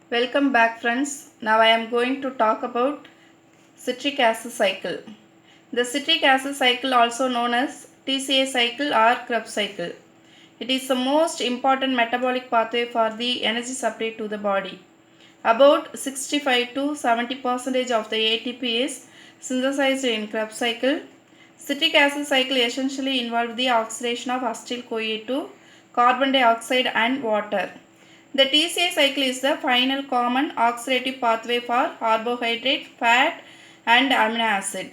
Welcome back friends. Now I am going to talk about citric acid cycle. The citric acid cycle, also known as TCA cycle or Krebs cycle. It is the most important metabolic pathway for the energy supply to the body. About 65 to 70% of the ATP is synthesized in Krebs cycle. Citric acid cycle essentially involves the oxidation of acetyl-CoA to carbon dioxide and water. The TCA cycle is the final common oxidative pathway for carbohydrate, fat and amino acid.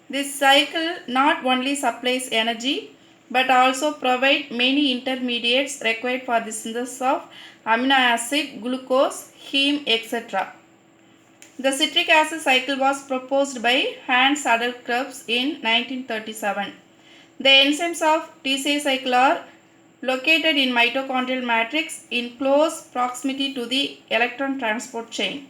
This cycle not only supplies energy but also provides many intermediates required for the synthesis of amino acid, glucose, heme, etc. The citric acid cycle was proposed by Hans Adolf Krebs in 1937. The enzymes of TCA cycle are located in mitochondrial matrix in close proximity to the electron transport chain.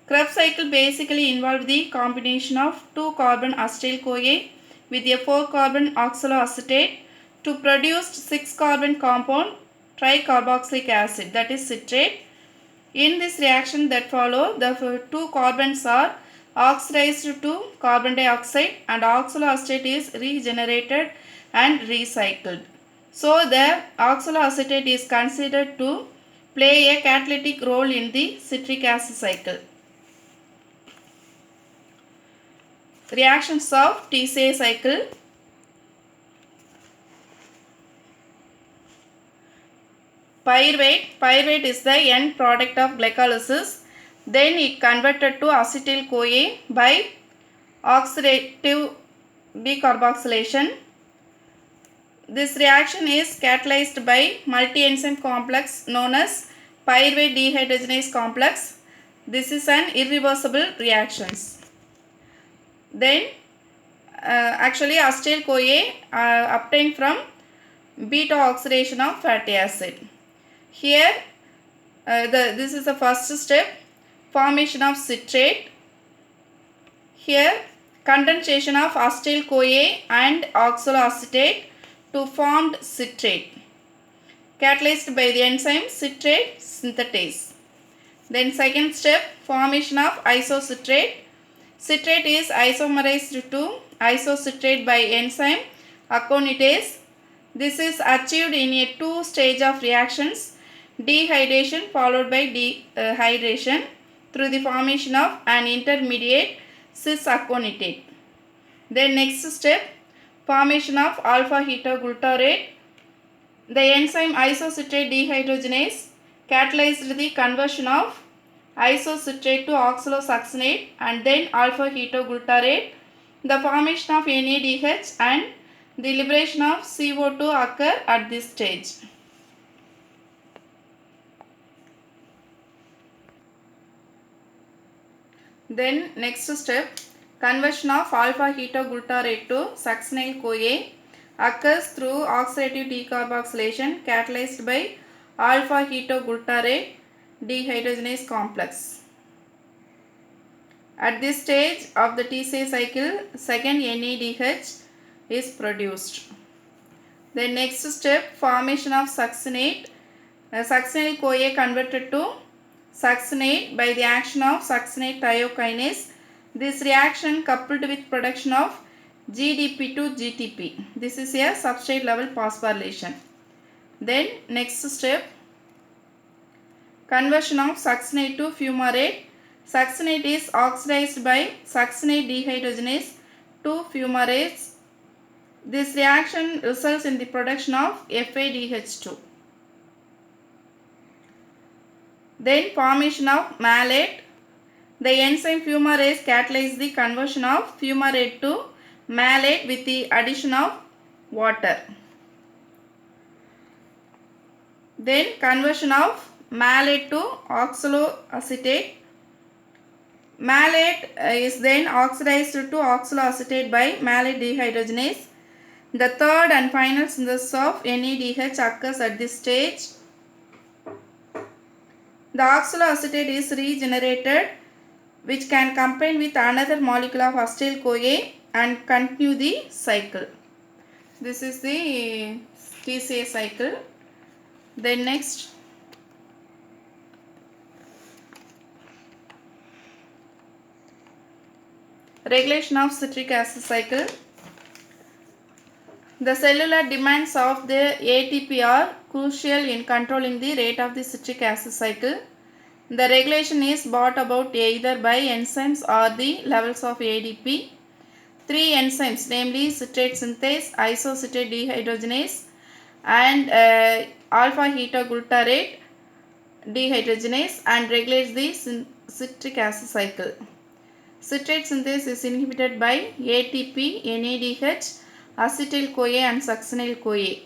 Krebs cycle basically involves the combination of 2 carbon acetyl-CoA with a 4 carbon oxaloacetate to produce 6 carbon compound tricarboxylic acid, that is citrate. In this reaction that follow, the 2 carbons are oxidized to carbon dioxide and oxaloacetate is regenerated and recycled. So the oxaloacetate is considered to play a catalytic role in the citric acid cycle. Reactions of TCA cycle. Pyruvate is the end product of glycolysis. Then it converted to acetyl-CoA by oxidative decarboxylation. This reaction is catalyzed by multi-enzyme complex known as pyruvate dehydrogenase complex. This is an irreversible reaction. Then actually acetyl-CoA obtained from beta oxidation of fatty acid. Here this is the first step, formation of citrate. Here condensation of acetyl-CoA and oxaloacetate to formed citrate, catalyzed by the enzyme citrate synthetase. Then second step, formation of isocitrate. Citrate is isomerized to isocitrate by enzyme aconitase. This is achieved in a two-stage of reactions, dehydration followed by dehydration through the formation of an intermediate cis-aconitate. Then next step, formation of alpha-ketoglutarate. The enzyme isocitrate dehydrogenase catalyzed the conversion of isocitrate to oxalosuccinate and then alpha-ketoglutarate. The formation of NADH and the liberation of CO2 occur at this stage. Then next step, conversion of alpha-ketoglutarate to succinyl-CoA occurs through oxidative decarboxylation catalyzed by alpha-ketoglutarate dehydrogenase complex. At this stage of the TCA cycle, second NADH is produced. The next step, formation of succinate. Succinyl-CoA converted to succinate by the action of succinate thiokinase. This reaction coupled with production of GDP to GTP. This is a substrate level phosphorylation. Then next step, conversion of succinate to fumarate. Succinate is oxidized by succinate dehydrogenase to fumarate. This reaction results in the production of FADH2. Then formation of malate. The enzyme fumarase catalyzes the conversion of fumarate to malate with the addition of water. Then conversion of malate to oxaloacetate. Malate is then oxidized to oxaloacetate by malate dehydrogenase. The third and final synthesis of NADH occurs at this stage. The oxaloacetate is regenerated, which can combine with another molecule of acetyl-CoA and continue the cycle. This is the TCA cycle. Then next, Regulation of citric acid cycle. The cellular demands of the ATP are crucial in controlling the rate of the citric acid cycle. The regulation is brought about either by enzymes or the levels of ADP. Three enzymes, namely citrate synthase, isocitrate dehydrogenase, and alpha ketoglutarate dehydrogenase, and regulates the citric acid cycle. Citrate synthase is inhibited by ATP, NADH, acetyl-CoA and succinyl-CoA.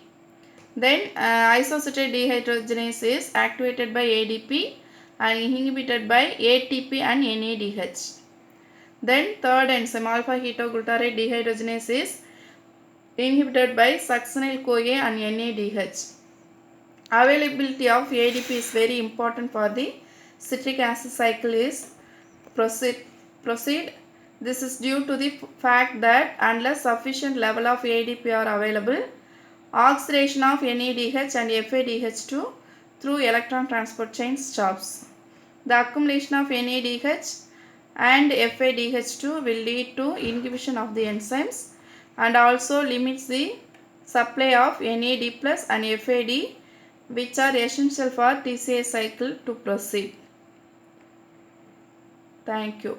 Then isocitrate dehydrogenase is activated by ADP and inhibited by ATP and NADH. Then third enzyme alpha ketoglutarate dehydrogenase is inhibited by succinyl-CoA and NADH. Availability of ADP is very important for the citric acid cycle is proceed. This is due to the fact that unless sufficient level of ADP are available, oxidation of NADH and FADH2 through electron transport chain stops. The accumulation of NADH and FADH2 will lead to inhibition of the enzymes and also limits the supply of NAD plus and FAD, which are essential for TCA cycle to proceed. Thank you.